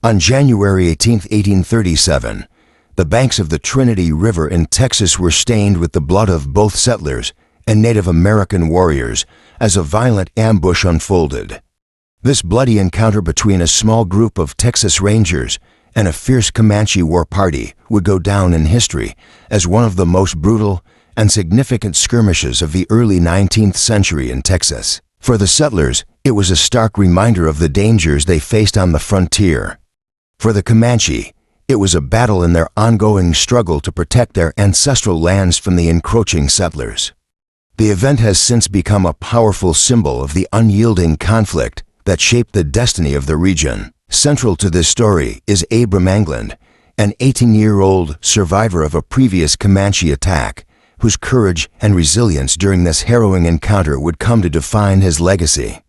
On January 18, 1837, the banks of the Trinity River in Texas were stained with the blood of both settlers and Native American warriors as a violent ambush unfolded. This bloody encounter between a small group of Texas Rangers and a fierce Comanche war party would go down in history as one of the most brutal and significant skirmishes of the early 19th century in Texas. For the settlers, it was a stark reminder of the dangers they faced on the frontier. For the Comanche, it was a battle in their ongoing struggle to protect their ancestral lands from the encroaching settlers. The event has since become a powerful symbol of the unyielding conflict that shaped the destiny of the region. Central to this story is Abram England, an 18-year-old survivor of a previous Comanche attack, whose courage and resilience during this harrowing encounter would come to define his legacy.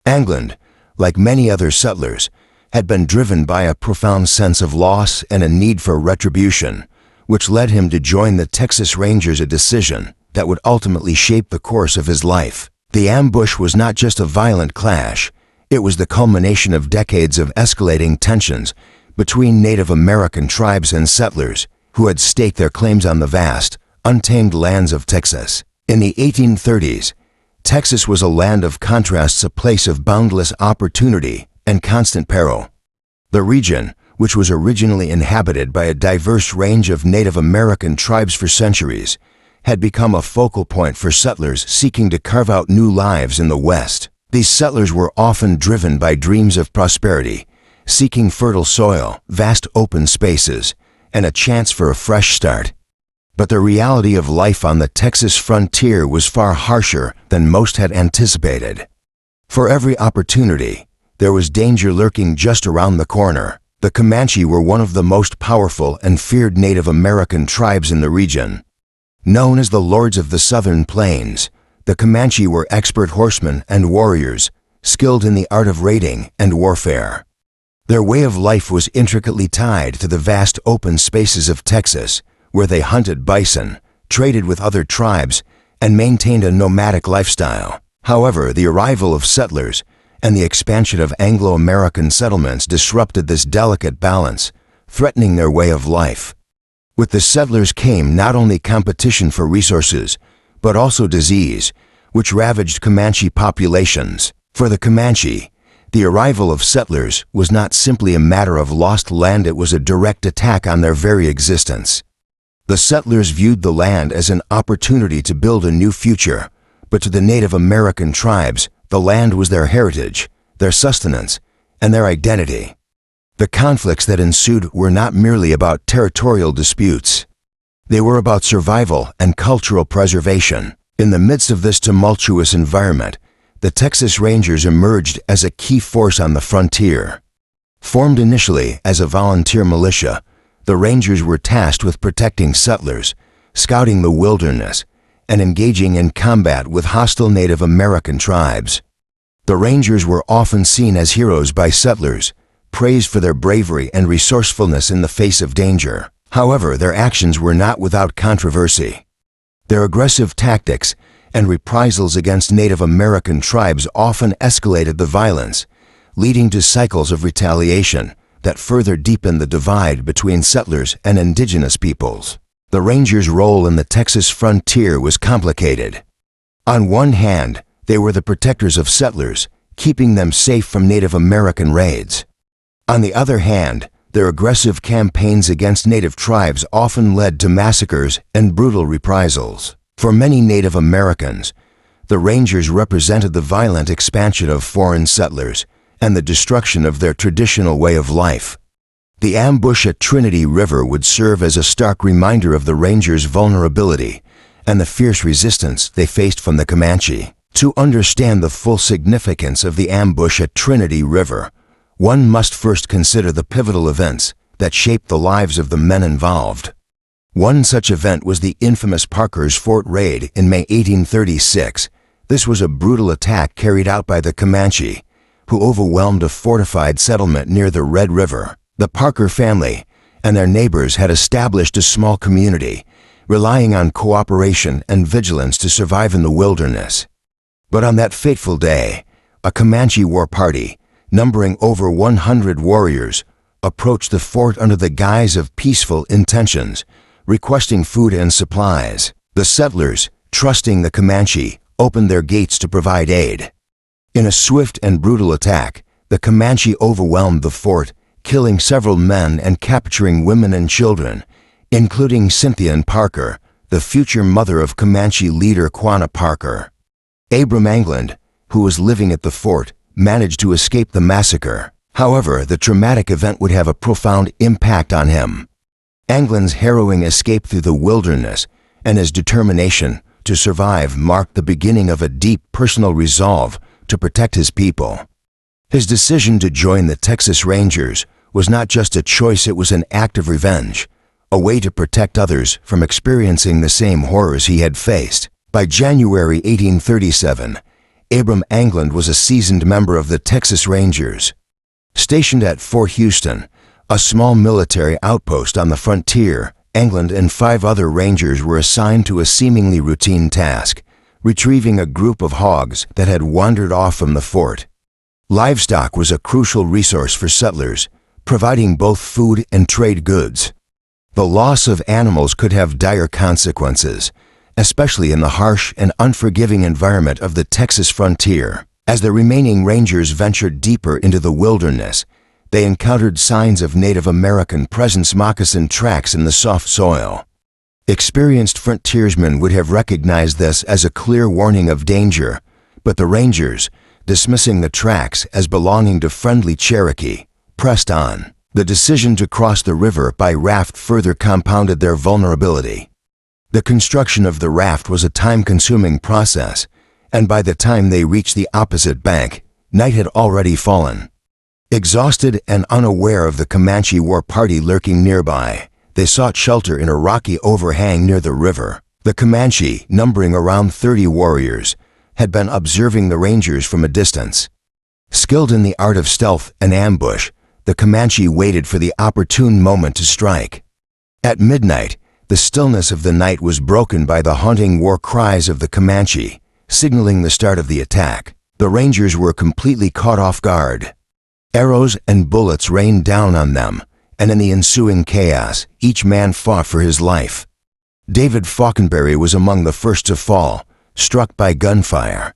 England, like many other settlers, had been driven by a profound sense of loss and a need for retribution, which led him to join the Texas Rangers, a decision that would ultimately shape the course of his life. The ambush was not just a violent clash, it was the culmination of decades of escalating tensions between Native American tribes and settlers who had staked their claims on the vast, untamed lands of Texas. In the 1830s, Texas was a land of contrasts, a place of boundless opportunity and constant peril. The region, which was originally inhabited by a diverse range of Native American tribes for centuries, had become a focal point for settlers seeking to carve out new lives in the West. These settlers were often driven by dreams of prosperity, seeking fertile soil, vast open spaces, and a chance for a fresh start. But the reality of life on the Texas frontier was far harsher than most had anticipated. For every opportunity, there was danger lurking just around the corner. The Comanche were one of the most powerful and feared Native American tribes in the region. Known as the Lords of the Southern Plains, the Comanche were expert horsemen and warriors, skilled in the art of raiding and warfare. Their way of life was intricately tied to the vast open spaces of Texas, where they hunted bison, traded with other tribes, and maintained a nomadic lifestyle. However, the arrival of settlers and the expansion of Anglo-American settlements disrupted this delicate balance, threatening their way of life. With the settlers came not only competition for resources, but also disease, which ravaged Comanche populations. For the Comanche, the arrival of settlers was not simply a matter of lost land, it was a direct attack on their very existence. The settlers viewed the land as an opportunity to build a new future, but to the Native American tribes, the land was their heritage, their sustenance, and their identity. The conflicts that ensued were not merely about territorial disputes. They were about survival and cultural preservation. In the midst of this tumultuous environment, the Texas Rangers emerged as a key force on the frontier. Formed initially as a volunteer militia, the Rangers were tasked with protecting settlers, scouting the wilderness, and engaging in combat with hostile Native American tribes. The Rangers were often seen as heroes by settlers, praised for their bravery and resourcefulness in the face of danger. However, their actions were not without controversy. Their aggressive tactics and reprisals against Native American tribes often escalated the violence, leading to cycles of retaliation that further deepened the divide between settlers and indigenous peoples. The Rangers' role in the Texas frontier was complicated. On one hand, they were the protectors of settlers, keeping them safe from Native American raids. On the other hand, their aggressive campaigns against Native tribes often led to massacres and brutal reprisals. For many Native Americans, the Rangers represented the violent expansion of foreign settlers and the destruction of their traditional way of life. The ambush at Trinity River would serve as a stark reminder of the Rangers' vulnerability and the fierce resistance they faced from the Comanche. To understand the full significance of the ambush at Trinity River, one must first consider the pivotal events that shaped the lives of the men involved. One such event was the infamous Parker's Fort raid in May 1836. This was a brutal attack carried out by the Comanche, who overwhelmed a fortified settlement near the Red River. The Parker family and their neighbors had established a small community, relying on cooperation and vigilance to survive in the wilderness. But on that fateful day, a Comanche war party, numbering over 100 warriors, approached the fort under the guise of peaceful intentions, requesting food and supplies. The settlers, trusting the Comanche, opened their gates to provide aid. In a swift and brutal attack, the Comanche overwhelmed the fort, killing several men and capturing women and children, including Cynthia and Parker, the future mother of Comanche leader Quanah Parker. Abram England, who was living at the fort, managed to escape the massacre. However, the traumatic event would have a profound impact on him. England's harrowing escape through the wilderness and his determination to survive marked the beginning of a deep personal resolve to protect his people. His decision to join the Texas Rangers was not just a choice, it was an act of revenge, a way to protect others from experiencing the same horrors he had faced. By January 1837, Abram England was a seasoned member of the Texas Rangers. Stationed at Fort Houston, a small military outpost on the frontier, England and 5 other Rangers were assigned to a seemingly routine task, retrieving a group of hogs that had wandered off from the fort. Livestock was a crucial resource for settlers, providing both food and trade goods. The loss of animals could have dire consequences, especially in the harsh and unforgiving environment of the Texas frontier. As the remaining Rangers ventured deeper into the wilderness, they encountered signs of Native American presence, moccasin tracks in the soft soil. Experienced frontiersmen would have recognized this as a clear warning of danger, but the Rangers, dismissing the tracks as belonging to friendly Cherokee, pressed on. The decision to cross the river by raft further compounded their vulnerability. The construction of the raft was a time-consuming process, and by the time they reached the opposite bank, night had already fallen. Exhausted and unaware of the Comanche war party lurking nearby, they sought shelter in a rocky overhang near the river. The Comanche, numbering around 30 warriors, had been observing the Rangers from a distance. Skilled in the art of stealth and ambush, the Comanche waited for the opportune moment to strike. At midnight, the stillness of the night was broken by the haunting war cries of the Comanche, signaling the start of the attack. The Rangers were completely caught off guard. Arrows and bullets rained down on them, and in the ensuing chaos, each man fought for his life. David Falconberry was among the first to fall, struck by gunfire.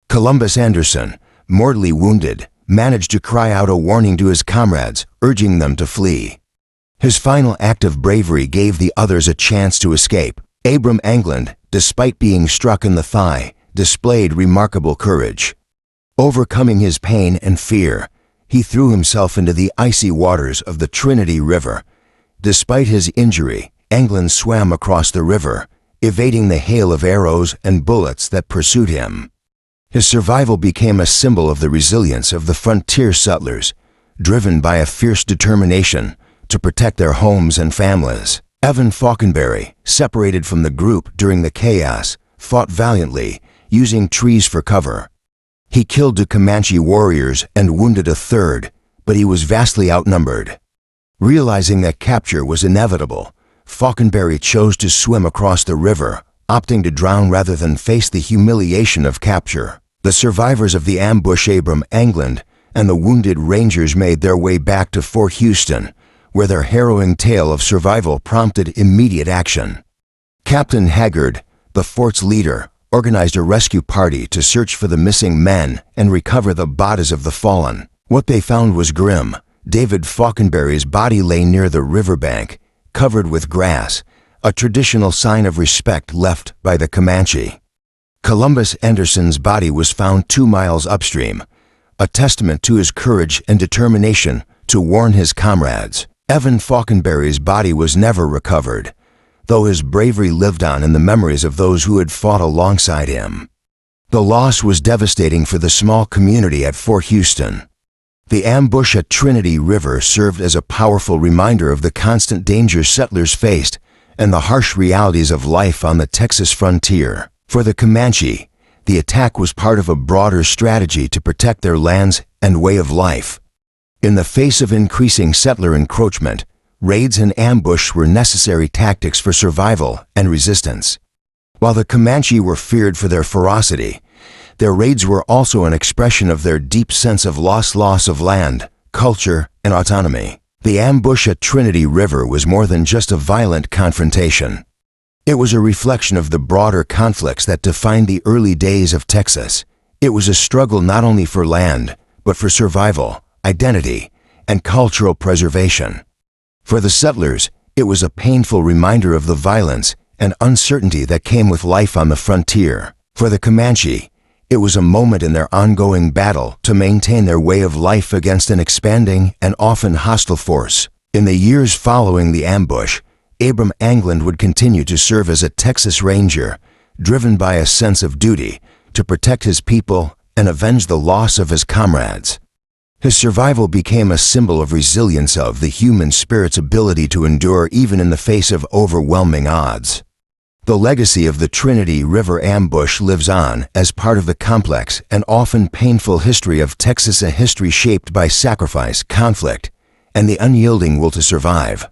Columbus Anderson, mortally wounded, managed to cry out a warning to his comrades, urging them to flee. His final act of bravery gave the others a chance to escape. Abram England, despite being struck in the thigh, displayed remarkable courage. Overcoming his pain and fear, he threw himself into the icy waters of the Trinity River. Despite his injury, England swam across the river, evading the hail of arrows and bullets that pursued him. His survival became a symbol of the resilience of the frontier settlers, driven by a fierce determination to protect their homes and families. Evan Falconberry, separated from the group during the chaos, fought valiantly, using trees for cover. He killed 2 Comanche warriors and wounded a third, but he was vastly outnumbered. Realizing that capture was inevitable, Falconberry chose to swim across the river, opting to drown rather than face the humiliation of capture. The survivors of the ambush, Abram England, and the wounded Rangers made their way back to Fort Houston, where their harrowing tale of survival prompted immediate action. Captain Haggard, the fort's leader, organized a rescue party to search for the missing men and recover the bodies of the fallen. What they found was grim. David Falconberry's body lay near the riverbank, covered with grass, a traditional sign of respect left by the Comanche. Columbus Anderson's body was found 2 miles upstream, a testament to his courage and determination to warn his comrades. Evan Falconberry's body was never recovered, though his bravery lived on in the memories of those who had fought alongside him. The loss was devastating for the small community at Fort Houston. The ambush at Trinity River served as a powerful reminder of the constant dangers settlers faced and the harsh realities of life on the Texas frontier. For the Comanche, the attack was part of a broader strategy to protect their lands and way of life. In the face of increasing settler encroachment, raids and ambush were necessary tactics for survival and resistance. While the Comanche were feared for their ferocity, their raids were also an expression of their deep sense of loss of land, culture, and autonomy. The ambush at Trinity River was more than just a violent confrontation. It was a reflection of the broader conflicts that defined the early days of Texas. It was a struggle not only for land, but for survival, identity, and cultural preservation. For the settlers, it was a painful reminder of the violence and uncertainty that came with life on the frontier. For the Comanche, it was a moment in their ongoing battle to maintain their way of life against an expanding and often hostile force. In the years following the ambush, Abram Angland would continue to serve as a Texas Ranger, driven by a sense of duty to protect his people and avenge the loss of his comrades. His survival became a symbol of resilience, of the human spirit's ability to endure even in the face of overwhelming odds. The legacy of the Trinity River Ambush lives on as part of the complex and often painful history of Texas, a history shaped by sacrifice, conflict, and the unyielding will to survive.